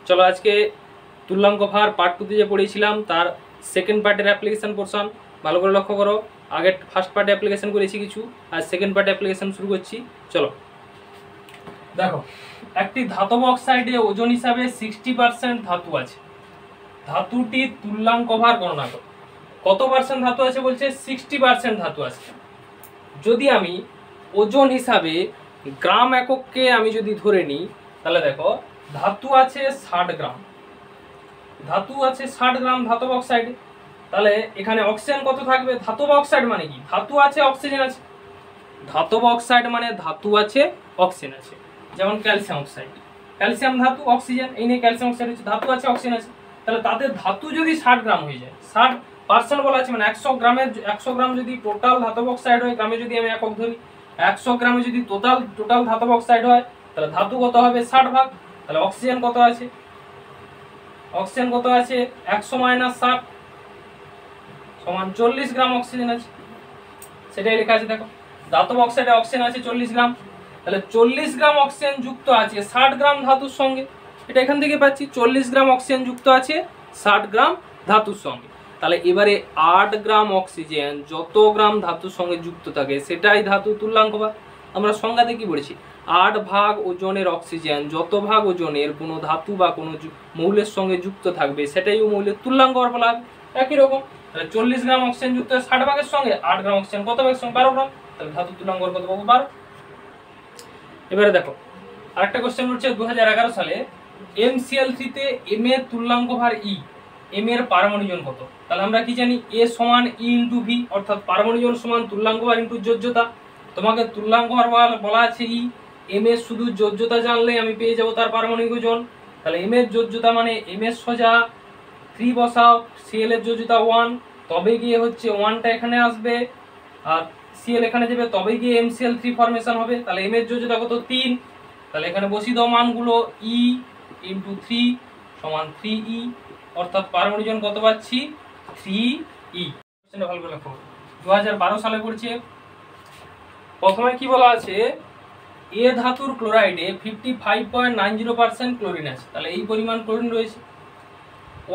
চলো আজকে তুল্যাঙ্ক ভার পার্ট 2 তে যে পড়েছিলাম তার সেকেন্ড পার্টের অ্যাপ্লিকেশন পোরশন ভালো করে লক্ষ্য করো। আগে ফার্স্ট পার্টে অ্যাপ্লিকেশন করেছি কিছু, আর সেকেন্ড পার্টে অ্যাপ্লিকেশন শুরু করছি। চলো দেখো, একটি ধাতব অক্সাইডে ওজন হিসাবে 60% ধাতু আছে। ধাতুটির তুল্যাঙ্ক ভার গণনা করো। কত পার্সেন্ট ধাতু আছে বলছে? 60% ধাতু আছে। যদি আমি ওজন হিসাবে গ্রাম এককে আমি যদি ধরে নিই, তাহলে দেখো ধাতু আছে 60 গ্রাম, ধাতু আছে 60 গ্রাম ধাতব অক্সাইডে। তাহলে এখানে অক্সিজেন কত থাকবে? ধাতব অক্সাইড মানে কি? ধাতু আছে অক্সিজেন আছে। ধাতব অক্সাইড মানে ধাতু আছে অক্সিজেন আছে। যেমন ক্যালসিয়াম অক্সাইড, ক্যালসিয়াম ধাতু, অক্সিজেন, এই নিয়ে ক্যালসিয়াম অক্সাইড হচ্ছে ধাতু আছে অক্সিজেন আছে। তাহলে তাদের ধাতু যদি 60 গ্রাম হয়ে যায়, 60% বলা আছে মানে 100 গ্রাম যদি টোটাল ধাতব অক্সাইড হয়, গ্রামে যদি আমি একক ধরি, 100 গ্রামে যদি টোটাল ধাতব অক্সাইড হয়, তাহলে ধাতু কত হবে? 60 ভাগ। তাহলে অক্সিজেন কত আছে? অক্সিজেন কত আছে? 100 - 60 সমান 40 গ্রাম অক্সিজেন আছে। সেটাই লেখা আছে দেখো, ধাতব অক্সাইডে অক্সিজেন আছে 40 গ্রাম। তাহলে 40 গ্রাম অক্সিজেন যুক্ত আছে 60 গ্রাম ধাতুর সঙ্গে। এটা এখান থেকে পাচ্ছি, 40 গ্রাম অক্সিজেন যুক্ত আছে 60 গ্রাম ধাতুর সঙ্গে। তাহলে এবারে 8 গ্রাম অক্সিজেন যত গ্রাম ধাতুর সঙ্গে যুক্ত থাকে সেটাই ধাতু তুল্যাঙ্ক ভার। আমরা সংজ্ঞাতে কি বলেছি? 8 ভাগ ওজনের অক্সিজেন যত ভাগ ওজনের কোনো ধাতু বা কোনো মৌলের সঙ্গে যুক্ত থাকবে সেটাই ও মৌলের তুল্যাঙ্ক ভার বলা হবে। একই রকম, তাহলে 40 গ্রাম অক্সিজেন যুক্ত 60 ভাগের সঙ্গে 8 গ্রাম অক্সিজেন কত ভাগের সঙ্গে? 12 গ্রাম। তাহলে ধাতু তুল্যাঙ্ক ভার কত পাবো? 12। এবারে দেখো আরেকটা কোশ্চেন হচ্ছে 2011 সালে MCl3 তে M এর তুল্যাঙ্ক ভার E, M এর পারমাণবিক ওজন কত? তাহলে আমরা কি জানি? A সমান E × V, অর্থাৎ পারমাণবিক ওজন সমান তুল্যাঙ্ক ভার × যোজ্যতা। তোমাকে তুল্যাঙ্ক ভার বলা আছে E, M এর শুধু যোজ্যতা জানলে আমি পেয়ে যাব তার পারমাণবিক ওজন। তাহলে M এর যোজ্যতা মানে M এর সোজা 3 বসাও, Cl এর যোজ্যতা 1, তবে গিয়ে হচ্ছে 1টা এখানে আসবে আর Cl এখানে যাবে, তবে গিয়ে MCl3 ফরমেশন হবে। তাহলে M এর যোজ্যতা কত? 3। তাহলে এখানে বসিয়ে দাও মানগুলো, E × 3 সমান 3E, অর্থাৎ পারমাণবিক ওজন কত পাচ্ছি? 3E। কোশ্চেনটা ভালো করে লক্ষ্য করো, 2012 সালে পড়ছে। প্রথমে কি বলা আছে? এ ধাতুর ক্লোরাইডে 55.90% ক্লোরিন আছে। তাহলে এই পরিমাণ ক্লোরিন রয়েছে।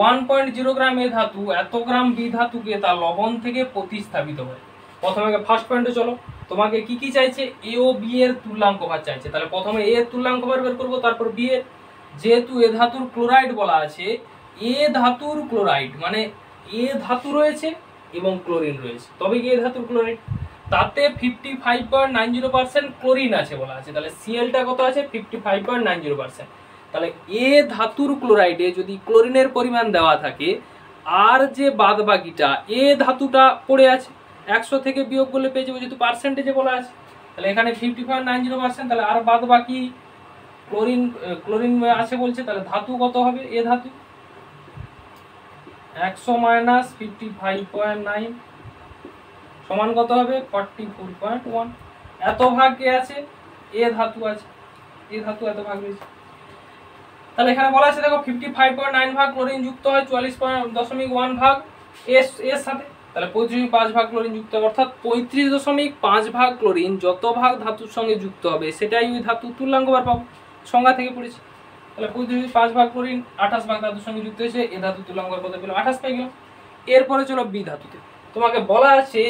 1.0 গ্রাম এ ধাতু এত গ্রাম বি ধাতুকে তার লবণ থেকে প্রতিস্থাপিত হয়। প্রথমে ফার্স্ট পয়েন্টে চলো, তোমাকে কি কি চাইছে? এ ও বি এর তুল্যাঙ্ক ভার চাইছে। তাহলে প্রথমে এ এর তুল্যাঙ্ক ভার বের করবো, তারপর বি এর। যেহেতু এ ধাতুর ক্লোরাইড বলা আছে, এ ধাতুর ক্লোরাইড মানে এ ধাতু রয়েছে এবং ক্লোরিন রয়েছে, তবে কি এ ধাতুর ক্লোরাইড। তাতে 55.90% ক্লোরিন আছে বলা আছে। তাহলে Clটা কত আছে? 55.90%। তাহলে এ ধাতুর ক্লোরাইডে যদি ক্লোরিনের পরিমাণ দেওয়া থাকে, আর যে বাদ বাকিটা এ ধাতুটা পড়ে আছে, 100 থেকে বিয়োগ করলে পেয়ে যাবো, যেহেতু পার্সেন্টেজে বলা আছে। তাহলে এখানে 55.90%, তাহলে আর বাদ বাকি ক্লোরিন আছে বলছে। তাহলে ধাতু কত হবে? এ ধাতু 100 - 55.9 সমান কত হবে? 44.1। এত ভাগ কে আছে? এ ধাতু আছে, এ ধাতু এত ভাগ রয়েছে। তাহলে এখানে বলা আছে দেখো 55.9 ভাগ ক্লোরিন যুক্ত হয় 44.1 ভাগ এর সাথে। তাহলে 35.5 ভাগ ক্লোরিন যুক্ত হবে, অর্থাৎ 35.5 ভাগ ক্লোরিন যত ভাগ ধাতুর সঙ্গে যুক্ত হবে সেটাই ওই ধাতু তুল্যাঙ্ক ভার পাবো। সংজ্ঞা থেকে পড়েছি। তাহলে 35.5 ভাগ ক্লোরিন 28 ভাগ ধাতুর সঙ্গে যুক্ত হয়েছে, এ ধাতু তুল্যাঙ্ক ভার কত পেলাম? 28 পেয়ে গেলাম। এরপরে চলো বি ধাতুতে। তোমাকে বলা আছে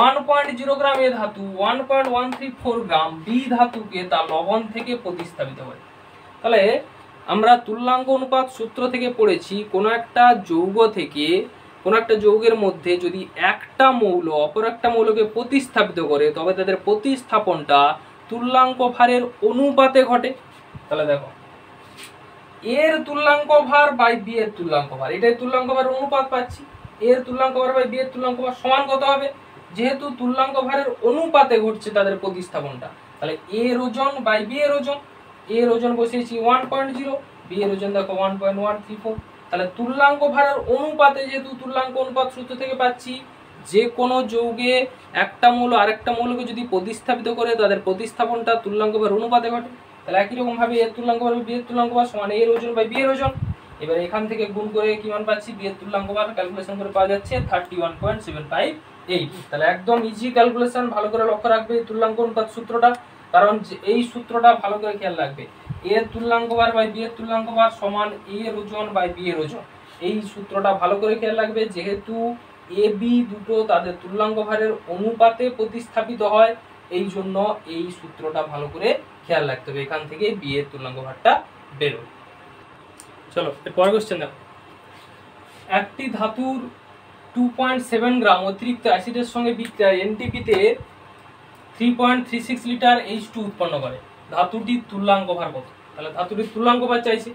1.0 গ্রাম এ ধাতু 1.134 গ্রাম বি ধাতুকে তার লবণ থেকে প্রতিস্থাপিত হয়। তাহলে আমরা তুল্যাঙ্ক অনুপাত সূত্র থেকে পড়েছি, কোনো একটা যৌগ থেকে কোনো একটা যৌগের মধ্যে যদি একটা মৌল অপর একটা মৌলকে প্রতিস্থাপিত করে, তবে তাদের প্রতিস্থাপনটা তুল্যাঙ্ক ভারের অনুপাতে ঘটে। তাহলে দেখো এর তুল্যাঙ্ক ভার বাই বি এর তুল্যাঙ্ক ভার, এটাই তুল্যাঙ্ক ভারের অনুপাত পাচ্ছি। এর তুল্যাঙ্ক ভার বাই বি এর তুল্যাঙ্ক ভার সমান কত হবে? যেহেতু তুল্যাঙ্ক ভারের অনুপাতে ঘটছে তাদের প্রতিস্থাপনটা, তাহলে এর ওজন বাই বি এর ওজন। এর ওজন বসিয়েছি 1.0, বি এর ওজন দেখো 1.134। তাহলে তুল্যাঙ্ক ভারের অনুপাতে, যেহেতু তুল্যাঙ্ক অনুপাত সূত্র থেকে পাচ্ছি, যে কোনো যৌগে একটা মৌল আরেকটা মৌলকে যদি প্রতিস্থাপিত করে তাদের প্রতিস্থাপনটা তুল্যাঙ্ক ভার অনুপাতে ঘটে। তাহলে একই রকম ভাবে এর তুল্যাঙ্ক ভার বি এর তুল্যাঙ্ক ভার সমান এর ওজন বাই বি এর ওজন। এবার এখান থেকে গুণ করে কি মান পাচ্ছি? বি এর তুল্যাঙ্ক ভার ক্যালকুলেশন করে পাওয়া যাচ্ছে 31.758। তাহলে একদম ইজি ক্যালকুলেশন, ভালো করে লক্ষ্য রাখবে তুল্যাঙ্ক অনুপাত সূত্রটা, কারণ এই সূত্রটা ভালো করে খেয়াল রাখবে। এ এর তুল্যাঙ্ক ভার বাই বি এর তুল্যাঙ্ক ভার সমান এ এর ওজন বাই বি এর ওজন। এই সূত্রটা ভালো করে খেয়াল রাখবে, যেহেতু এ বি দুটো তাদের তুল্যাঙ্ক ভারের অনুপাতে প্রতিস্থাপিত হয়, এই জন্য এই সূত্রটা ভালো করে খেয়াল রাখতে হবে। এখান থেকে বি এর তুল্যাঙ্ক ভারটা বেরোবে। চলো এর পরের কোশ্চেন দেখো, একটি ধাতুর 2.7 গ্রাম অতিরিক্ত অ্যাসিডের সঙ্গে বিক্রিয়ায় এনটিপিতে 3.36 লিটার H2 উৎপন্ন করে, ধাতুটির তুল্যাঙ্ক ভার কত? তাহলে ধাতুটির তুল্যাঙ্ক ভার চাইছে।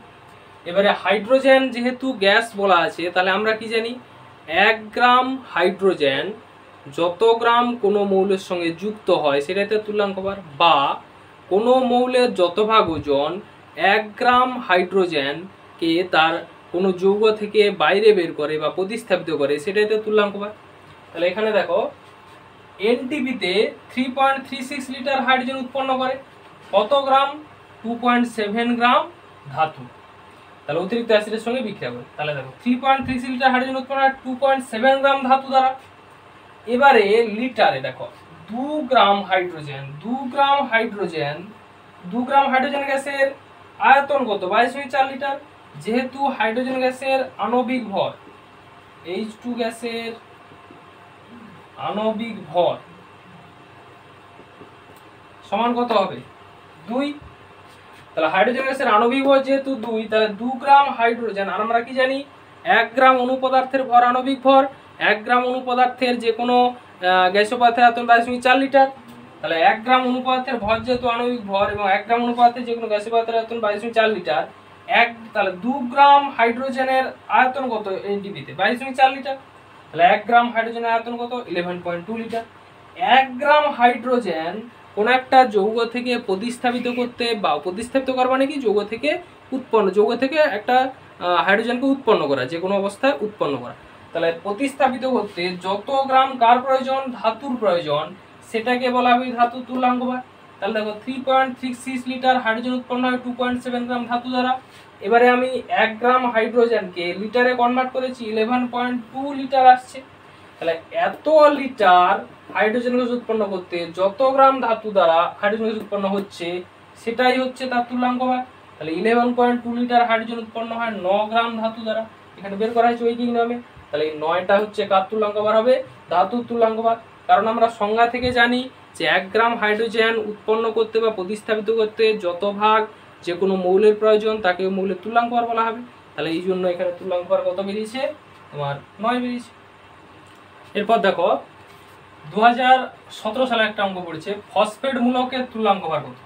এবারে হাইড্রোজেন যেহেতু গ্যাস বলা আছে, তাহলে আমরা কি জানি 1 গ্রাম হাইড্রোজেন যত গ্রাম কোনো মৌলের সঙ্গে যুক্ত হয় সেটাতে তুল্যাঙ্ক ভার, বা কোনো মৌলের যত ভাগ ওজন 1 গ্রাম হাইড্রোজেনকে তার কোনো যৌগ থেকে বাইরে বের করে বা প্রতিস্থাপিত করে সেটাতে তুল্যাঙ্ক ভার। তাহলে এখানে দেখো এনটিপিতে 3.36 লিটার হাইড্রোজেন উৎপন্ন করে, কত গ্রাম? 2.7 গ্রাম ধাতু। তাহলে অতিরিক্ত অ্যাসিডের সঙ্গে বিক্রিয়া করে, তাহলে দেখো 3.36 লিটার হাইড্রোজেন উৎপন্ন হয় 2.7 গ্রাম ধাতু দ্বারা। এবারে লিটারে দেখো 2 গ্রাম হাইড্রোজেন, 2 গ্রাম হাইড্রোজেন গ্যাসের আয়তন কত? 22.4 লিটার। যেহেতু হাইড্রোজেন গ্যাসের আণবিক ভর, H2 গ্যাসের আণবিক ভর সমান কত হবে? 2। তাহলে হাইড্রোজেন গ্যাসের আণবিক ভর যেহেতু 2, তাহলে 2 গ্রাম হাইড্রোজেন, আর আমরা কি জানি 1 গ্রাম অনুপদার্থের ভর আণবিক ভর, 1 গ্রাম অনুপদার্থের যে কোনো গ্যাসীয় পদার্থের আয়তন 22.4 লিটার। তাহলে 1 গ্রাম অনুপদার্থের ভর যেহেতু আণবিক ভর এবং 1 গ্রাম অনুপদার্থের যে কোনো গ্যাসীয় পদার্থের আয়তন 22.4 লিটার, তাহলে 2 গ্রাম হাইড্রোজেনের আয়তন কত এনটিপিতে? 22.4 লিটার। তাহলে 1 গ্রাম হাইড্রোজেনের আয়তন কত? 11.2 লিটার। 1 গ্রাম হাইড্রোজেন কোন একটা যৌগ থেকে প্রতিস্থাপিত করতে, বা প্রতিস্থাপিত করা মানে কি যৌগ থেকে একটা হাইড্রোজেনকে উৎপন্ন করা, যে কোনো অবস্থায় উৎপন্ন করা। তাহলে প্রতিস্থাপিত করতে যত গ্রাম কার প্রয়োজন? ধাতুর প্রয়োজন, সেটাকে বলা হবে ধাতু তুল্যাঙ্ক ভার। তাহলে দেখো 3.36 লিটার হাইড্রোজেন উৎপন্ন হয় 2.7 গ্রাম ধাতু দ্বারা। এবারে আমি 1 গ্রাম হাইড্রোজেনকে লিটারে কনভার্ট করেছি, 11.2 লিটার আসছে। তাহলে এত লিটার হাইড্রোজেন গ্যাস উৎপন্ন করতে যত গ্রাম ধাতু দ্বারা হাইড্রোজেন গ্যাস উৎপন্ন হচ্ছে সেটাই হচ্ছে তার তুল্যাঙ্ক ভার। তাহলে 11.2 লিটার হাইড্রোজেন উৎপন্ন হয় 9 গ্রাম ধাতু দ্বারা, এখানে বের করা হয়েছে ঐকিক নিয়মে। তাহলে এই 9টা হচ্ছে কার তুল্যাঙ্ক ভার হবে? ধাতুর তুল্যাঙ্ক ভার। কারণ আমরা সংজ্ঞা থেকে জানি যে 1 গ্রাম হাইড্রোজেন উৎপন্ন করতে বা প্রতিস্থাপিত করতে যত ভাগ যে কোনো মৌলের প্রয়োজন তাকে মৌলের তুল্যাঙ্ক ভার বলা হবে। তাহলে এই জন্য এখানে তুল্যাঙ্ক ভার কত বেরিয়েছে? তোমার 9 বেরিয়েছে। এরপর দেখো 2017 সালে একটা অঙ্ক পড়েছে, ফসফেট মূলকের তুল্যাঙ্ক ভার কত?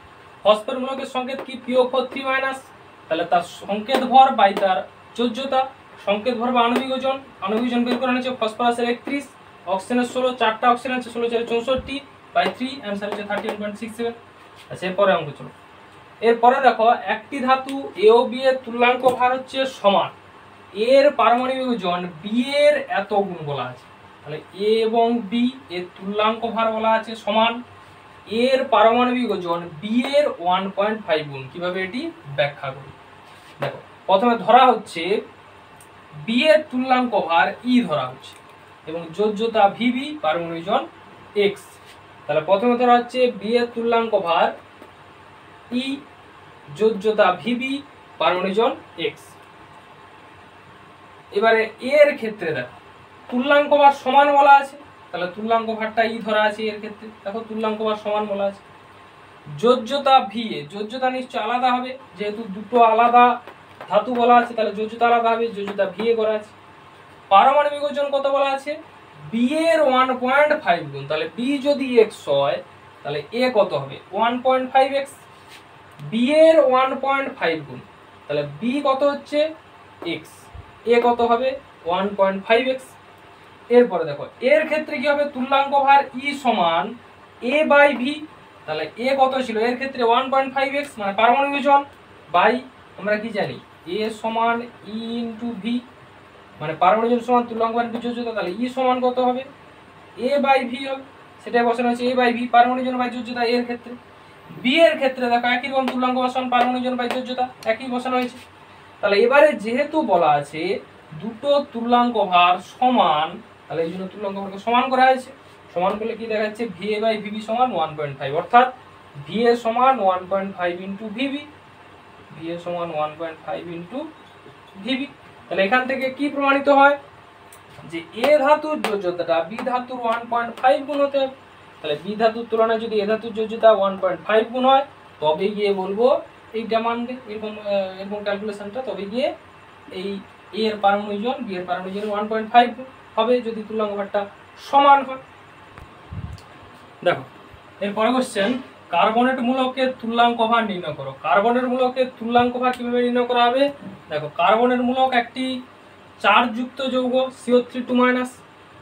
ফসফেট মূলকের সংকেত কি? PO4 3-, তাহলে তার সংকেত ভর বাই তার যোজ্যতা। সংকেত ভর বা আণবিক ওজন বের করা হয়েছে, ফসফরাসের 31, অক্সিজেনের 16, 4টা অক্সিজেন আছে, 16 4 64 বাই 3, অ্যান্সার হচ্ছে 13.67। আচ্ছা এরপরে অঙ্ক চলো। এরপরে দেখো একটি ধাতু এ ও বি এর তুল্যাঙ্ক ভার হচ্ছে সমান, এর পারমাণবিক ওজন বি এর এত গুণ বলা আছে। তাহলে এ এবং বি এর তুল্যাঙ্ক ভার বলা আছে সমান, এর পারমাণবিক ওজন বি এর 1.5 গুণ। কিভাবে এটি ব্যাখ্যা করি? দেখো প্রথমে ধরা হচ্ছে বি এর তুল্যাঙ্ক ভার ই ধরা হচ্ছে এবং যোজ্যতা ভিবি, পারমাণবিক ওজন এক্স। তাহলে প্রথমে ধরা হচ্ছে বি এর তুল্যাঙ্ক ভার ই, যোজ্যতা ভিবি, পারমাণবিক ওজন এক্স। এবারে এর ক্ষেত্রে দেখো তুল্যাঙ্ক ভার সমান বলা আছে, তাহলে তুল্যাঙ্ক ভারটা ই ধরা আছে এর ক্ষেত্রে। দেখো তুল্যাঙ্ক ভার সমান বলা আছে। যোজ্যতা ভি এ, যোজ্যতা নিশ্চয় আলাদা হবে, যেহেতু দুটো আলাদা ধাতু বলা আছে তাহলে যোজ্যতা আলাদা হবে, যোজ্যতা ভি এ করা আছে। পারমাণবিক ওজন কত বলা আছে? বি এর 1.5 গুণ। তাহলে বি যদি এক্স হয় তাহলে এ কত হবে? 1.5x। বি এর 1.5 গুণ, তাহলে বি কত হচ্ছে? এক্স। এ কত হবে? 1.5x। এরপরে দেখো এর ক্ষেত্রে কি হবে? তুল্যাঙ্ক ভার ই সমান এ বাই ভি। তাহলে এ কত ছিল এর ক্ষেত্রে? 1.5x, মানে পারমাণবিক ওজন বাই আমরা কি জানি এ সমান ই ইন্টু ভি, মানে পারমাণবিক ওজন সমান তুল্যাঙ্ক ভার ইন্টু যোজ্যতা। তাহলে ই সমান কত হবে? এ বাই ভি হবে, সেটাই বসানো হয়েছে এ বাই ভি, পারমাণবিক ওজন বাই যোজ্যতা। এর ক্ষেত্রে বি এর ক্ষেত্রে দেখো একই রকম তুল্যাঙ্ক ভার সমান পারমাণবিক ওজন বাই যোজ্যতা, একই বসানো হয়েছে। তাহলে এবারে যেহেতু বলা আছে দুটো তুল্যাঙ্ক ভার সমান, তাহলে এই জন্য তুল্যাঙ্ক ভারকে সমান করা হয়েছে। সমান করলে কি দেখা যাচ্ছে? ভি এ বাই ভিবি সমান 1.5, অর্থাৎ ভি এ সমান 1.5 ইন্টু ভিবি। VA সমান 1.5 ইন্টু VB। তাহলে এখান থেকে কি প্রমাণিত হয় যে এ ধাতুর যোজ্যতাটা বি ধাতুর 1.5 গুণ হতে হবে। তাহলে বি ধাতুর তুলনায় যদি এ ধাতুর যোজ্যতা 1.5 গুণ হয় তবে গিয়ে বলবো এইটা মানবে, এরকম ক্যালকুলেশনটা, তবে গিয়ে এই এ এর পারমাণবিক ওজন বি এর পারমাণবিক ওজন 1.5 হবে যদি তুল্যাঙ্ক ভারটা সমান হয়। দেখো এরপরে কোশ্চেন, কার্বনেট মূলকের তুল্যাঙ্ক ভার নির্ণয় করো। কার্বনের মূলকের তুল্যাঙ্ক ভার কিভাবে নির্ণয় করা হবে? দেখো কার্বনের মূলক একটি চার্জযুক্ত যৌগ CO3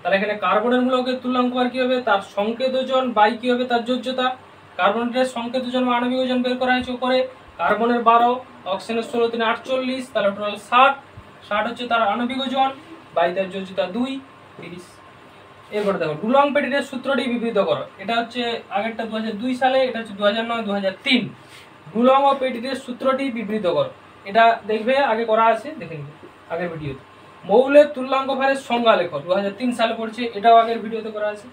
তাহলে এখানে কার্বনের মূলকের তুল্যাঙ্ক ভার কি হবে? তার সংকেত ওজন বাই কি হবে? তার যোজ্যতা। কার্বনের সংকেত ওজন বা আণবিক ওজন বের করা হয়েছে উপরে, কার্বনের 12, অক্সিজেনের 16 3 48, তাহলে টোটাল 60 হচ্ছে তার আণবিক ওজন বাই তার যোজ্যতা 2 30। এরপরে দেখো ডুলং পেটিটের সূত্রটি বিবৃত করো। এটা হচ্ছে আগেরটা 2002 সালে, এটা হচ্ছে 2009 2003। ডুলং ও পেটিটের সূত্রটি বিবৃত করো। এটা দেখবে আগে করা আছে, দেখে নিবে আগের ভিডিওতে। মৌলের তুল্যাঙ্ক ভারের সংজ্ঞা লেখো, 2003 সালে পড়ছে, এটাও আগের ভিডিওতে করা আছে।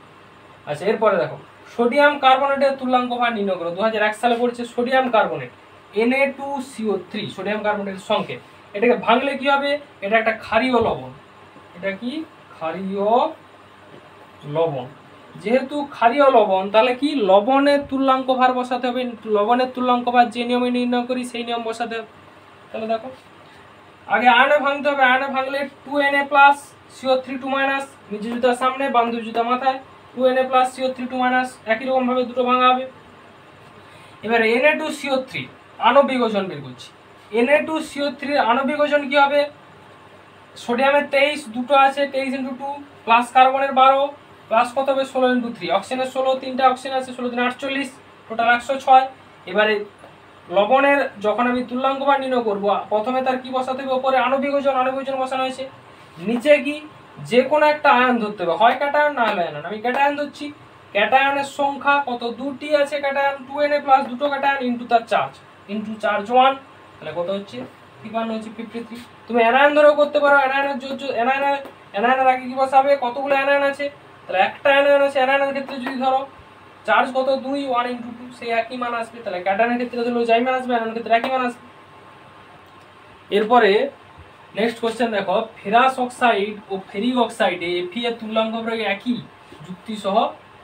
আচ্ছা এরপরে দেখো সোডিয়াম কার্বনেটের তুল্যাঙ্ক ভার নির্ণয় করো, 2001 সালে পড়ছে। সোডিয়াম কার্বনেট Na2CO3 সোডিয়াম কার্বনেটের সংকেত, এটাকে ভাঙলে কি হবে? এটা একটা ক্ষারীয় লবণ। এটা কি? ক্ষারীয় লবণ। যেহেতু ক্ষারীয় লবণ তাহলে কি লবণের তুল্যাঙ্ক ভার বসাতে হবে। লবণের তুল্যাঙ্ক ভার যে নিয়মে নির্ণয় করি সেই নিয়ম বসাতে হবে। তাহলে দেখো আগে আয়নে ভাঙতে হবে, আয়নে ভাঙলে 2Na+ CO3 নিজের জুতার সামনে, বান্ধব জুতা মাথায়, 2Na+ CO3 একই রকম ভাবে দুটো ভাঙা হবে। এবারে Na2CO3 আণবিক ওজন বের করছি। Na2CO3 আণবিক ওজন কি হবে? সোডিয়ামের 23 দুটো আছে, 23 × 2 প্লাস কার্বনের 12 প্লাস কত হবে? 16 × 3, অক্সিজেনের 16, তিনটা অক্সিজেন আছে, 16 3 48, টোটাল 106। এবারে লবণের যখন আমি তুল্যাঙ্ক ভার নির্ণয় করব, প্রথমে তার কি বসাতে হবে? উপরে আণবিক ওজন, আণবিক ওজন বসানো হয়েছে। নিচে কি যে কোনো একটা আয়ন ধরতে হবে, হয় ক্যাটায়ন না হলে আয়ন। আমি ক্যাটায়ন ধরছি, ক্যাটায়নের সংখ্যা কত? দুটি আছে ক্যাটায়ন, 2Na+ দুটো ক্যাটায়ন ইনটু তার চার্জ, ইনটু চার্জ 1, তাহলে কত হচ্ছে? 51 হচ্ছে 53। তুমি অ্যানায়ন ধরেও করতে পারো, অ্যানায়নের অ্যানায়নের আগে কি বসাবে? কতগুলো অ্যানায়ন আছে? তাহলে একটা অ্যানায়ন আছে, অ্যানায়নের ক্ষেত্রে যদি ধরো চার্জ কত? 2, 1 × 2, সেই একই মান আসবে। তাহলে ক্যাটায়নের ক্ষেত্রে ধরলে যাই মান আসবে, অ্যানায়নের ক্ষেত্রে একই মান আসবে। এরপরে নেক্সট কোশ্চেন দেখো, ফেরাস অক্সাইড ও ফেরিক অক্সাইডে Fe এর তুল্যাঙ্ক ভার একই, যুক্তি সহ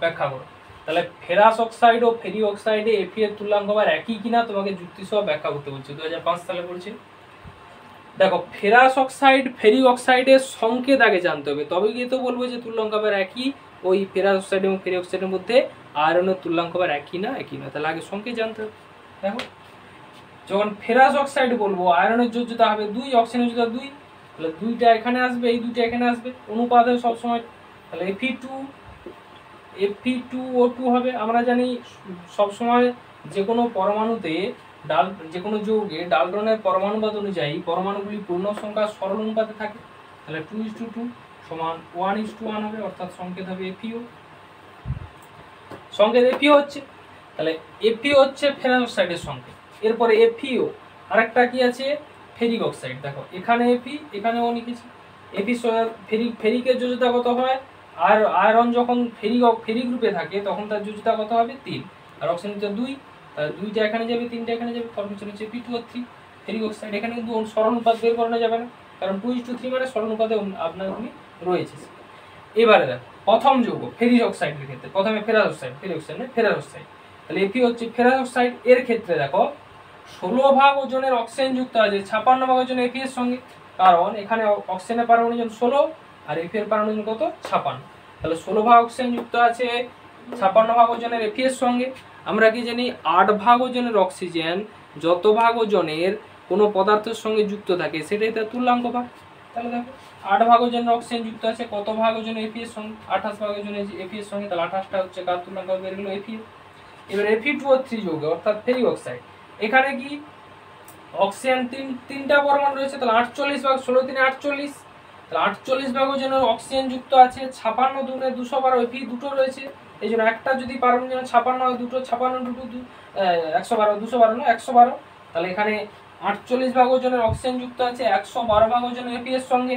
ব্যাখ্যা করো। তাহলে ফেরাস অক্সাইড ও ফেরিক অক্সাইডে Fe এর তুল্যাঙ্ক ভার একই কিনা তোমাকে যুক্তি সহ ব্যাখ্যা করতে বলছে, 2005 সালে পড়ছে। দেখো ফেরাস অক্সাইড ফেরিক অক্সাইডের সংকেত আগে জানতে হবে, তবে গিয়ে তো বলবো যে তুল্যাঙ্ক ভার একই। ওই ফেরাস অক্সাইড এবং ফেরিক অক্সাইডের মধ্যে আয়রনের তুল্যাঙ্ক ভার একই না, একই না, তাহলে আগে সংকেত জানতে হবে। দেখো যখন ফেরাস অক্সাইড বলবো আয়রনের যোজ্যতা হবে 2, অক্সিজেনের যোজ্যতা 2, তাহলে 2টা এখানে আসবে, এই 2টা এখানে আসবে, অনুপাত হবে সবসময়। তাহলে Fe2O2 হবে। আমরা জানি সবসময় যে কোনো পরমাণুতে যে কোনো যৌগে ডালটনের পরমাণুবাদ অনুযায়ী পরমাণুগুলি পূর্ণ সংখ্যা সরল অনুপাতে থাকে। তাহলে 2:2 সমান 1:1 হবে, অর্থাৎ সংকেত হবে FeO। সংকেত FeO হচ্ছে, তাহলে FeO হচ্ছে ফেরাস অক্সাইডের সংকেত। এরপরে FeO আরেকটা কি আছে? Ferric oxide. দেখো এখানে Fe, এখানেও লিখেছি Fe। ফেরিকের যোজ্যতা কত হয়? আর আয়রন যখন ফেরিক রূপে থাকে তখন তার যোজ্যতা কত হবে? 3, আর অক্সিজেন 2, তাহলে 2টা এখানে যাবে, 3টা এখানে যাবে, ফর্মেশন হচ্ছে Fe2O3 ফেরিক অক্সাইড। এখানে কিন্তু সরল অনুপাত বের করানো যাবে না, কারণ 2:3 মানে সরল অনুপাতে আপনার রয়েছে। এবারে দেখো প্রথম যৌগ ফেরিক অক্সাইডের ক্ষেত্রে, প্রথমে ফেরাস অক্সাইড, ফেরিক অক্সাইড না ফেরাস অক্সাইড, তাহলে Fe হচ্ছে ফেরাস অক্সাইড। এর ক্ষেত্রে দেখো 16 ভাগ ওজনের অক্সিজেন যুক্ত আছে 56 ভাগ ওজনের Fe এর সঙ্গে, কারণ এখানে অক্সিজেনের পারমাণবিক ওজন 16 আর Fe এর পারমাণবিক ওজন কত? 56। তাহলে 16 ভাগ অক্সিজেন যুক্ত আছে 56 ভাগ ওজনের Fe এর সঙ্গে। আমরা কি জানি 8 ভাগ ওজনের অক্সিজেন যত ভাগ ওজনের কোনো পদার্থের সঙ্গে যুক্ত থাকে সেটাই তার তুল্যাঙ্ক ভাগ। তাহলে দেখো 8 ভাগ ওজনের অক্সিজেন যুক্ত আছে কত ভাগ ওজনের Fe এর সঙ্গে? 28 ভাগ ওজনের Fe এর সঙ্গে, তাহলে 28টা হচ্ছে কার তুল্যাঙ্ক বের হলো? Fe। এবার Fe2O3 যৌগ অর্থাৎ ফেরিক অক্সাইড, এখানে কি অক্সিজেন তিনটা পরমাণু রয়েছে, তাহলে 48 ভাগ 16 3 48, তাহলে 48 ভাগ ওজনের অক্সিজেন যুক্ত আছে 56 2 212 Fe দুটো রয়েছে, এই জন্য একটা যদি পারমাণবিক ওজন 56 হয়, দুটো 56 2 112 212 না 112, তাহলে এখানে 48 ভাগ ওজনের অক্সিজেন যুক্ত আছে 112 ভাগ ওজনের Fe এর সঙ্গে।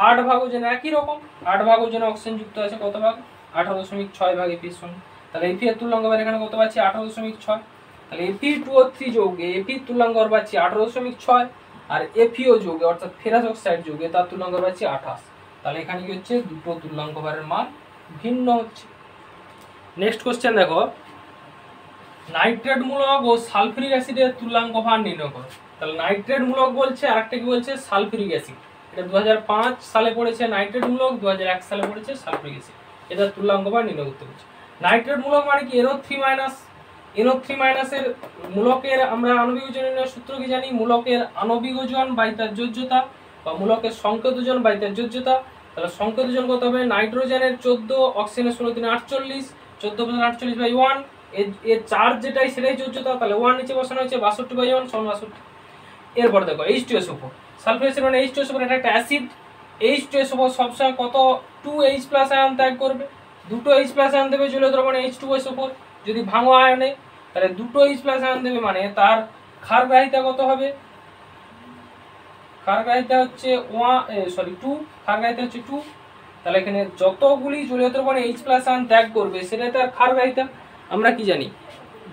8 ভাগ ওজন একই রকম, 8 ভাগ ওজনের অক্সিজেন যুক্ত আছে কত ভাগ? 18.6 ভাগ Fe এর সঙ্গে। তাহলে Fe এর তুল্যাঙ্ক ভার এখানে কত পাচ্ছি? 18.6। তাহলে Fe2O3 যৌগে Fe তুল্যাঙ্ক পাচ্ছি 18.6 আর FeO যৌগে অর্থাৎ ফেরাস অক্সাইড যৌগে তার তুল্যাঙ্ক পাচ্ছি 28। তাহলে এখানে কি হচ্ছে দুটো তুল্যাঙ্ক ভারের মান ভিন্ন হচ্ছে। নেক্সট কোশ্চেন দেখো, নাইট্রেট মূলক ও সালফিউরিক অ্যাসিডের তুল্যাঙ্ক ভার নির্ণয় করো। তাহলে নাইট্রেট মূলক বলছে, আরেকটা কি বলছে সালফিউরিক অ্যাসিড। এটা 2005 সালে পড়েছে নাইট্রেট মূলক, 2001 সালে পড়েছে সালফিউরিক অ্যাসিড। এটা তুল্যাঙ্ক ভার নির্ণয় করতে বলছে। নাইট্রেট মূলক মানে কি NO3-, NO3- এর মূলকের আমরা আণবিক ওজন নির্ণয়ের সূত্র কি জানি, মূলকের আণবিক ওজন বাই তার যোজ্যতা বা মূলকের সংকেত ওজন বাই তার যোজ্যতা। তাহলে সংকেত ওজন কত হবে, নাইট্রোজেনের 14, অক্সিজেনের 16 × 48, 14/48/1, এর চার্জ যেটাই সেটাই যোজ্যতা। তাহলে 1 নিচে বসানো হয়েছে, 62/1 = 62। এরপর দেখো H2SO4, সালফিউরিক অ্যাসিড মানে H2SO4 এটা একটা অ্যাসিড। H2SO4 সবসময় কত 2H+ আয়ন ত্যাগ করবে, দুটো H+ আয়ন দেবে জলীয় দ্রবণে H2SO4। যদি ভাঙো আয়নে তাহলে দুটো H+ আয়ন দেবে, মানে তার ক্ষারগ্রাহিতা কত হবে, ক্ষারগ্রাহিতা হচ্ছে 2, ক্ষারগ্রাহিতা হচ্ছে 2। তাহলে এখানে যতগুলি জলীয় দ্রবণে H+ আয়ন ত্যাগ করবে সেটাই তার ক্ষারগ্রাহিতা। আমরা কি জানি,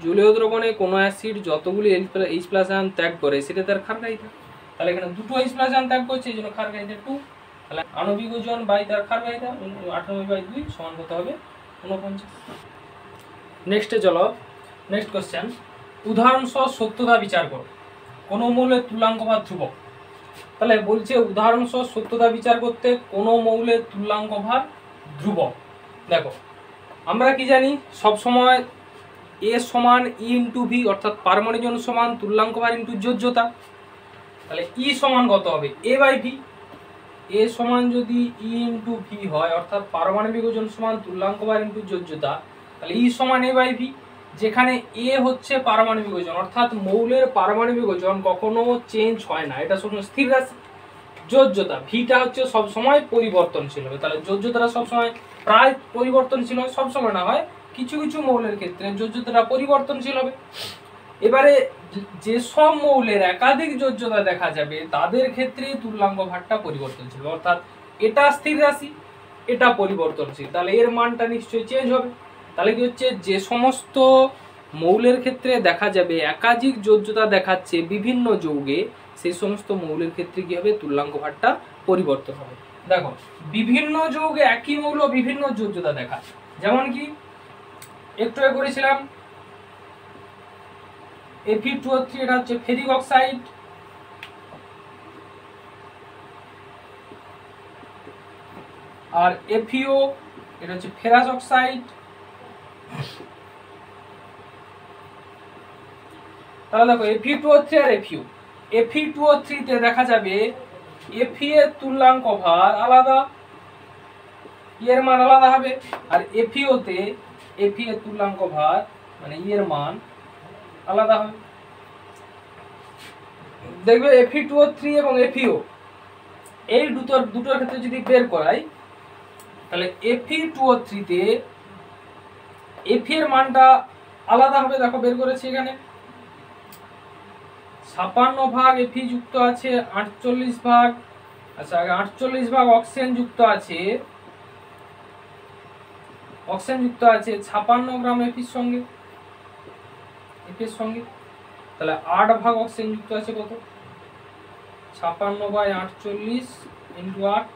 জলীয় দ্রবণে কোনো অ্যাসিড যতগুলি H+ আয়ন ত্যাগ করে সেটা তার ক্ষারগ্রাহিতা। তাহলে এখানে দুটো H+ আয়ন ত্যাগ করছে, এই জন্য ক্ষারগ্রাহিতা 2। তাহলে আণবিক ওজন বাই তার ক্ষারগ্রাহিতা 98/2 সমান কত হবে 49। নেক্সটে চলো, নেক্সট কোশ্চেন, উদাহরণসহ সত্যতা বিচার করো, কোন মৌলের তুল্যাঙ্ক ভার ধ্রুবক। তাহলে বলছে উদাহরণসহ সত্যতা বিচার করতে কোন মৌলের তুল্যাঙ্ক ভার ধ্রুবক। দেখো আমরা কি জানি, সব সময় A সমান E × V, অর্থাৎ পারমাণবিক ওজন সমান তুল্যাঙ্ক ভার × যোজ্যতা। তাহলে E সমান কত হবে A/V। A সমান যদি E × V হয়, অর্থাৎ পারমাণবিক ওজন সমান তুল্যাঙ্ক ভার × যোজ্যতা, তাহলে E সমান A/V, যেখানে A হচ্ছে পারমাণবিক ওজন, অর্থাৎ মৌলের পারমাণবিক ওজন কখনো চেঞ্জ হয় না, এটা সবসময় স্থির রাশি। যোজ্যতা ভিটা হচ্ছে সব সময় পরিবর্তনশীল হবে। তাহলে যোজ্যতাটা সব সময় প্রায় পরিবর্তনশীল হয়, সব সময় না হয়, কিছু কিছু মৌলের ক্ষেত্রে যোজ্যতাটা পরিবর্তনশীল হবে। এবারে যে সব মৌলের একাধিক যোজ্যতা দেখা যাবে তাদের ক্ষেত্রে তুল্যাঙ্ক ভারটা পরিবর্তনশীল, অর্থাৎ এটা স্থির রাশি এটা পরিবর্তনশীল, তাহলে এর মানটা নিশ্চয়ই চেঞ্জ হবে। তাহলে কি হচ্ছে, যে সমস্ত মৌলের ক্ষেত্রে দেখা যাবে একাধিক যোজ্যতা দেখাচ্ছে বিভিন্ন যৌগে, সেই সমস্ত মৌলের ক্ষেত্রে কি হবে, তুল্যাঙ্ক ভারটা পরিবর্তন হবে। দেখো বিভিন্ন যৌগে একই মৌল বিভিন্ন যোজ্যতা দেখায়, যেমন কি একটু আগে করেছিলাম Fe2O3, এটা হচ্ছে ফেরিক অক্সাইড, আর FeO এটা হচ্ছে ফেরাস অক্সাইড। তাহলে দেখো Fe2O3 আর FeO, Fe2O3 তে দেখা যাবে Fe এর তুল্যাঙ্ক ভার আলাদা, এর মান আলাদা হবে, আর FeO তে Fe এর তুল্যাঙ্ক ভার মানে এর মান আলাদা হবে। দেখবে Fe2O3 এবং FeO এই দুটোর ক্ষেত্রে যদি বের করাই, তাহলে Fe2O3 তে Fe এর মানটা আলাদা হবে। দেখো বের করেছি এখানে 56 ভাগ Fe যুক্ত আছে 48 ভাগ, আচ্ছা আগে 48 ভাগ অক্সিজেন যুক্ত আছে, 56 গ্রাম Fe এর সঙ্গে, তাহলে 8 ভাগ অক্সিজেন যুক্ত আছে কত, 56/48 × 8,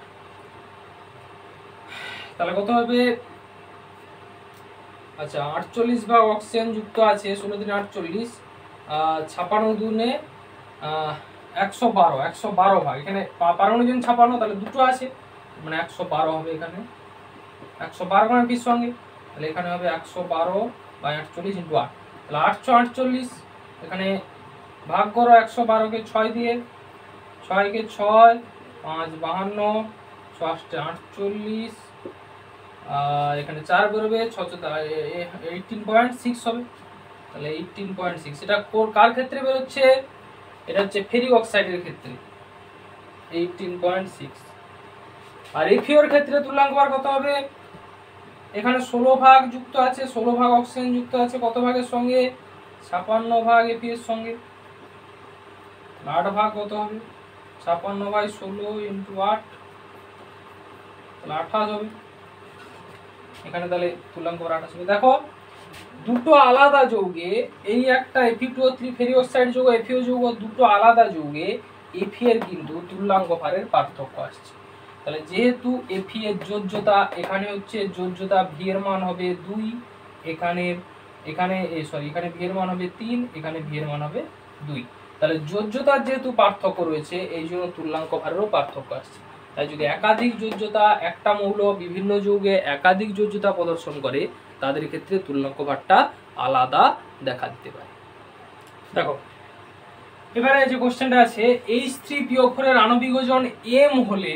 তাহলে কত হবে, আচ্ছা 48 ভাগ অক্সিজেন যুক্ত আছে 16 × 48, 56 × 112 ভাগ, এখানে পারমাণবিক ওজন 56, তাহলে দুটো আছে মানে 112 হবে, এখানে 112 গ্রাম Fe এর সঙ্গে, তাহলে এখানে হবে 112/48 × 8, তাহলে 848, এখানে ভাগ করো 112 কে 6 দিয়ে, 6 কে 6, 5 52, 6 48, এখানে 4 বেরোবে, 18.6 হবে, তাহলে 18.6। এটা কার ক্ষেত্রে বেরোচ্ছে, এটা হচ্ছে ফেরিক অক্সাইডের ক্ষেত্রে 18.6। আর FeO এর ক্ষেত্রে তুল্যাঙ্ক ভার কত হবে, এখানে 16 ভাগ যুক্ত আছে, 16 ভাগ অক্সিজেন যুক্ত আছে কত ভাগের সঙ্গে, 56 ভাগ Fe এর সঙ্গে, 8 ভাগ কত হবে, 56/16 × 8, তাহলে 28 হবে, এখানে তাহলে তুল্যাঙ্ক ভার 28 হবে। দেখো দুটো আলাদা যৌগে, এই একটা Fe2O3 ফেরিঅক্সাইড যৌগ, FeO যৌগ, দুটো আলাদা যৌগে Fe এর কিন্তু তুল্যাঙ্ক ভারের পার্থক্য আসছে। তাহলে যেহেতু Fe এর যোজ্যতা, এখানে হচ্ছে যোজ্যতা V এর মান হবে 2, এখানে V এর মান হবে 3, এখানে V এর মান হবে 2। তাহলে যোজ্যতার যেহেতু পার্থক্য রয়েছে, এই জন্য তুল্যাঙ্ক ভারেরও পার্থক্য আসছে। তাই যদি একাধিক যোজ্যতা, একটা মৌল বিভিন্ন যৌগে একাধিক যোজ্যতা প্রদর্শন করে, তাদের ক্ষেত্রে তুল্যাঙ্ক ভারটা আলাদা দেখা দিতে পারে। দেখো এবারে যে কোশ্চেনটা আছে, H3PO4 এর আণবিক ওজন m হলে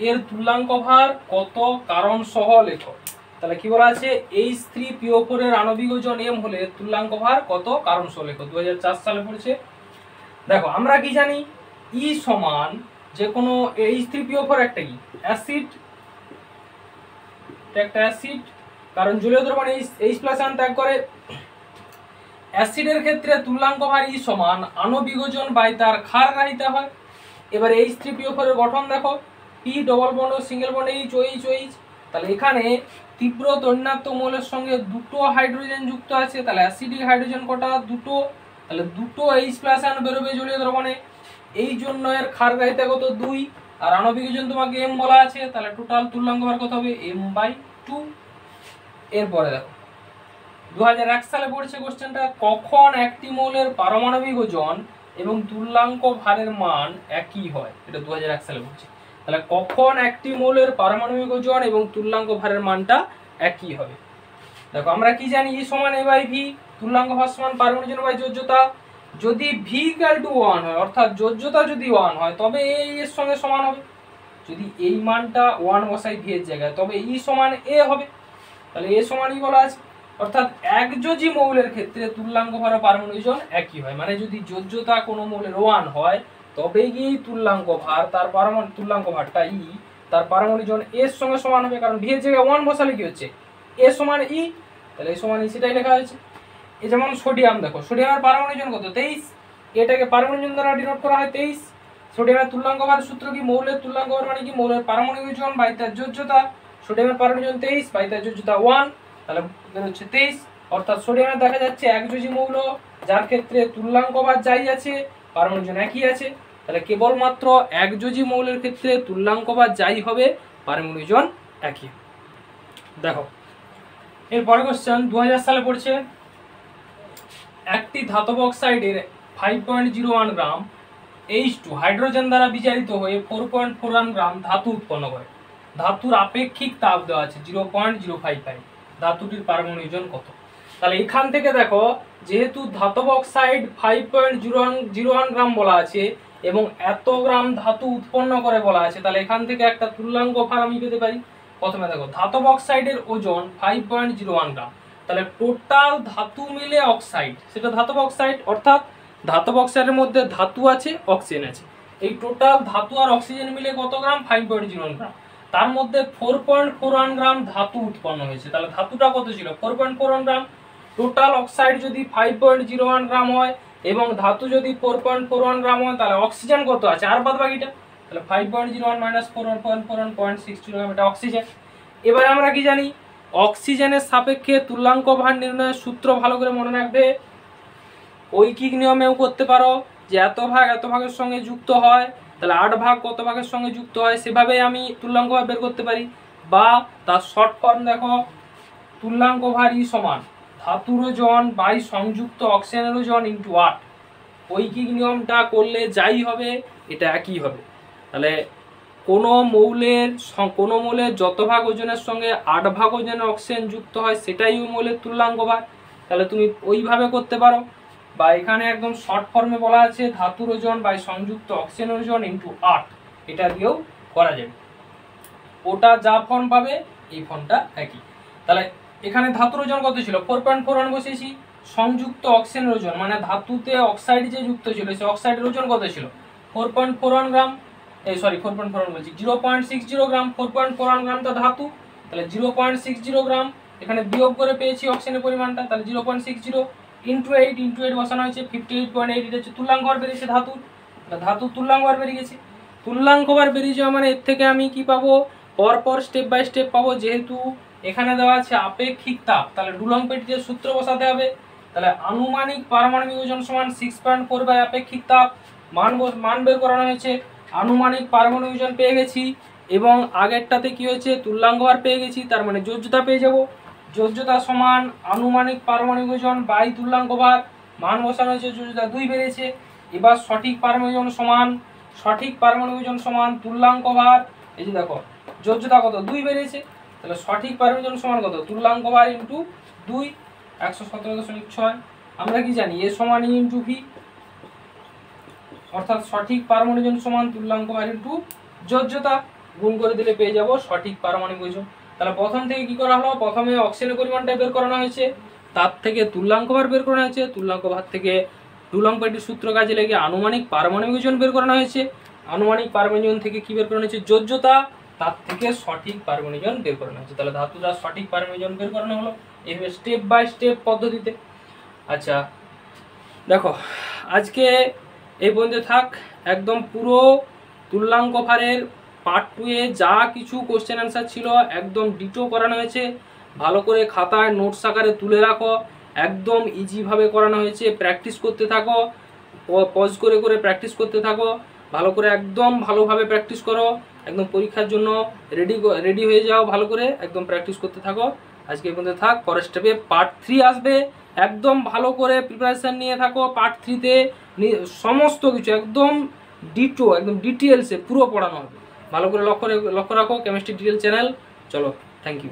এর তুল্যাঙ্ক ভার কত, কারণ সহ লেখো। তাহলে কি বলা আছে, H3PO4 এর আণবিক ওজন m হলে তুল্যাঙ্ক ভার কত, কারণ সহ লেখো। 2004 সালে পড়েছে। দেখো আমরা কি জানি, E সমান যে কোনো H3PO4 একটা কি অ্যাসিড, একটা অ্যাসিড, কারণ জলীয় দ্রবণ H+ আয়ন ত্যাগ করে। অ্যাসিডের ক্ষেত্রে তুল্যাঙ্ক ভার E সমান আণবিক ওজন বাই তার ক্ষারগ্রাহিতা হয়। এবার H3PO4 এর গঠন দেখো, P ডবল বন্ড ও সিঙ্গেল বন্ড OH। তাহলে এখানে তীব্র তৈলাক্ত মৌলের সঙ্গে দুটো হাইড্রোজেন যুক্ত আছে, তাহলে অ্যাসিডিক হাইড্রোজেন কটা, দুটো। তাহলে দুটো H+ আয়ন বেরোবে জলীয় দ্রবণে, এই জন্য এর ক্ষারগ্রাহিতা কত 2, আর আণবিক ওজন তোমাকে m বলা আছে, তাহলে টোটাল তুল্যাঙ্ক ভার কত হবে m/2। এরপরে দেখো 2001 সালে পড়েছে কোশ্চেনটা, কখন একটি মৌলের পারমাণবিক ওজন এবং তুল্যাঙ্ক ভারের মান একই হয়, এটা 2001 সালে পড়েছে। তাহলে কখন একটি মৌলের পারমাণবিক ওজন এবং তুল্যাঙ্ক ভারের মানটা একই হবে। দেখো আমরা কি জানি, E সমান A/V, তুল্যাঙ্ক ভার সমান পারমাণবিক ওজন বাই যোজ্যতা। যদি V = 1 হয়, অর্থাৎ যোজ্যতা যদি 1 হয়, তবে A এর সঙ্গে সমান হবে। যদি এই মানটা 1 বসাই V এর জায়গায়, তবে E সমান A হবে। তাহলে A সমান E বলা আছে, অর্থাৎ একযোজী মৌলের ক্ষেত্রে তুল্যাঙ্ক ভার ও পারমাণবিক ওজন একই হয়। মানে যদি যোজ্যতা কোনো মৌলের 1 হয়, তবে গিয়ে তুল্যাঙ্ক ভার, তার তুল্যাঙ্ক ভারটা E, তার পারমাণবিক ওজন এর সঙ্গে সমান হবে। কারণ V এর জায়গায় 1 বসালে কি হচ্ছে, A সমান E, তাহলে A সমান E সেটাই লেখা হয়েছে। এই যেমন সোডিয়াম, দেখো সোডিয়ামের পারমাণবিক ওজন কত, 23, এটাকে পারমাণবিক ওজন দ্বারা ডিনোট করা হয় 23। সোডিয়ামের তুল্যাঙ্ক ভারের সূত্র কি, মৌলের তুল্যাঙ্ক ভার মানে কি, মৌলের পারমাণবিক ওজন বাই তার যোজ্যতা। সোডিয়ামের পারমাণবিক ওজন 23 বাই তার যোজ্যতা 1, তাহলে বের হচ্ছে 23। অর্থাৎ সোডিয়ামে দেখা যাচ্ছে একযোজী মৌল, যার ক্ষেত্রে তুল্যাঙ্ক ভার যাই আছে, পারমাণবিক ওজন একই আছে। তাহলে কেবলমাত্র একযোজী মৌলের ক্ষেত্রে তুল্যাঙ্ক ভার যাই হবে, পারমাণবিক ওজন একই। দেখো এরপরে কোশ্চেন 2000 সালে পড়ছে, একটি ধাতব অক্সাইডের 5.01 গ্রাম H2 হাইড্রোজেন দ্বারা বিজারিত হয়ে 4.41 গ্রাম ধাতু উৎপন্ন করে। ধাতুর আপেক্ষিক তাপ দেওয়া আছে 0.055, ধাতুটির পারমাণবিক ওজন কত। তাহলে এখান থেকে দেখো, যেহেতু ধাতব অক্সাইড 5.01 গ্রাম বলা আছে এবং এত গ্রাম ধাতু উৎপন্ন করে বলা আছে, তাহলে এখান থেকে একটা তুল্যাঙ্ক ভার আমি পেতে পারি। প্রথমে দেখো ধাতব অক্সাইডের ওজন 5.01 গ্রাম, তাহলে টোটাল ধাতু মিলে অক্সাইড, সেটা ধাতব অক্সাইড, অর্থাৎ ধাতব অক্সাইডের মধ্যে ধাতু আছে, অক্সিজেন আছে, এই টোটাল ধাতু আর অক্সিজেন মিলে কত গ্রাম, 5.01 গ্রাম। তার মধ্যে 4.41 গ্রাম ধাতু উৎপন্ন হয়েছে, তাহলে ধাতুটা কত ছিল, 4.41 গ্রাম। টোটাল অক্সাইড যদি 5.01 গ্রাম হয় এবং ধাতু যদি 4.41 গ্রাম হয়, তাহলে অক্সিজেন কত আছে, আর বাদ বাকিটা, তাহলে 5.01 মাইনাস 4.41 0.62 গ্রাম, এটা অক্সিজেন। এবার আমরা কি জানি, অক্সিজেনের সাপেক্ষে তুল্যাঙ্ক ভার নির্ণয়ের সূত্র ভালো করে মনে রাখবে। ঐকিক নিয়মেও করতে পারো, যে এত ভাগ এত ভাগের সঙ্গে যুক্ত হয়, তাহলে 8 ভাগ কত ভাগের সঙ্গে যুক্ত হয়, সেভাবে আমি তুল্যাঙ্ক ভার বের করতে পারি। বা তার শর্ট ফর্ম দেখো, তুল্যাঙ্ক ভার E সমান ধাতুর ওজন বাই সংযুক্ত অক্সিজেনের ওজন ইন্টু 8। ঐকিক নিয়মটা করলে যাই হবে, এটা একই হবে। তাহলে কোনো মৌলের যত ভাগ ওজনের সঙ্গে 8 ভাগ ওজনের অক্সিজেন যুক্ত হয়, সেটাই ওই মৌলের তুল্যাঙ্ক ভার। তাহলে তুমি ওইভাবে করতে পারো, বা এখানে একদম শর্ট ফর্মে বলা আছে ধাতুর ওজন বাই সংযুক্ত অক্সিজেনের ওজন ইন্টু 8, এটা দিয়েও করা যাবে। ওটা যা ফর্ম পাবে, এই ফর্মটা একই। তাহলে এখানে ধাতুর ওজন কত ছিল, 4.41 বসেছি, সংযুক্ত অক্সিজেনের ওজন মানে ধাতুতে অক্সাইড যে যুক্ত ছিল, সেই অক্সাইডের ওজন কত ছিল, 4.41 গ্রাম, 4.41 বলছি 0.60 গ্রাম। 4.41 গ্রামটা ধাতু, তাহলে 0.60 গ্রাম, এখানে বিয়োগ করে পেয়েছি অক্সিজেনের পরিমাণটা, তাহলে 0.60 ইন্টু 8 বসানো হয়েছে 58.8, এটা হচ্ছে তুল্যাঙ্ক ভার বেরিয়েছে ধাতুর। ধাতুর তুল্যাঙ্ক ভার বেরিয়ে গেছে। তুল্যাঙ্ক ভার বেরিয়ে যাওয়া মানে এর থেকে আমি কি পাবো, পরপর স্টেপ বাই স্টেপ পাবো। যেহেতু এখানে দেওয়া আছে আপেক্ষিক তাপ, তাহলে ডুলং পেটিতে সূত্র বসাতে হবে। তাহলে আনুমানিক পারমাণবিক ওজন সমান 6.4 বাই আপেক্ষিক তাপ, মান বের করানো হয়েছে। আনুমানিক পারমাণবিক ওজন পেয়ে গেছি এবং আগেরটাতে কি হয়েছে তুল্যাঙ্ক ভার পেয়ে গেছি, তার মানে যোজ্যতা পেয়ে যাব। যোজ্যতা সমান আনুমানিক পারমাণবিক ওজন বাই তুল্যাঙ্ক ভার, মান বসানো হয়েছে, যোজ্যতা 2 বেড়েছে। এবার সঠিক পারমাণবিক ওজন সমান তুল্যাঙ্ক ভার, এই যে দেখো যোজ্যতা কত 2 বেড়েছে, তাহলে সঠিক পারমাণবিক ওজন সমান কত তুল্যাঙ্ক ভার ইন্টু 2, 117.6। আমরা কি জানি এ সমান ই ইন্টু ভি, অর্থাৎ সঠিক পারমাণবিক ওজন সমান তুল্যাঙ্ক ভার ইন্টু যোজ্যতা, গুণ করে দিলে পেয়ে যাব সঠিক পারমাণবিক ওজন। তাহলে প্রথম থেকে কি করা হলো, প্রথমে অক্সিজেনের পরিমাণটা বের করানো হয়েছে, তার থেকে তুল্যাঙ্ক ভার বের করানো হয়েছে, তুল্যাঙ্ক ভার থেকে ডুলং পেটির সূত্র কাজে লেগে আনুমানিক পারমাণবিক ওজন বের করানো হয়েছে, আনুমানিক পারমাণবিক ওজন থেকে কি বের করানো হয়েছে যোজ্যতা, তার থেকে সঠিক পারমাণবিক ওজন বের করানো হয়েছে। তাহলে ধাতুটা সঠিক পারমাণবিক ওজন বের করানো হলো এইভাবে স্টেপ বাই স্টেপ পদ্ধতিতে। আচ্ছা দেখো আজকে এই পর্যন্ত থাক, একদম পুরো তুল্যাঙ্ক ভারের পার্ট 2 এ যা কিছু কোশ্চেন অ্যান্সার ছিল একদম ডিটো করানো হয়েছে, ভালো করে খাতায় নোটস আকারে তুলে রাখো, একদম ইজিভাবে করানো হয়েছে। প্র্যাকটিস করতে থাকো, পজ করে করে প্র্যাকটিস করতে থাকো, ভালো করে একদম ভালোভাবে প্র্যাকটিস করো, একদম পরীক্ষার জন্য রেডি হয়ে যাও, ভালো করে একদম প্র্যাকটিস করতে থাকো। আজকে এই পর্যন্ত থাক, পরের স্টেপে পার্ট 3 আসবে, একদম ভালো করে প্রিপারেশান নিয়ে থাকো। পার্ট 3-তে সমস্ত কিছু একদম ডিটো, একদম ডিটেলসে পুরো পড়ানো হবে, ভালো করে লক্ষ্য রাখো কেমিস্ট্রি ডিটেল চ্যানেল। চলো, থ্যাংক ইউ।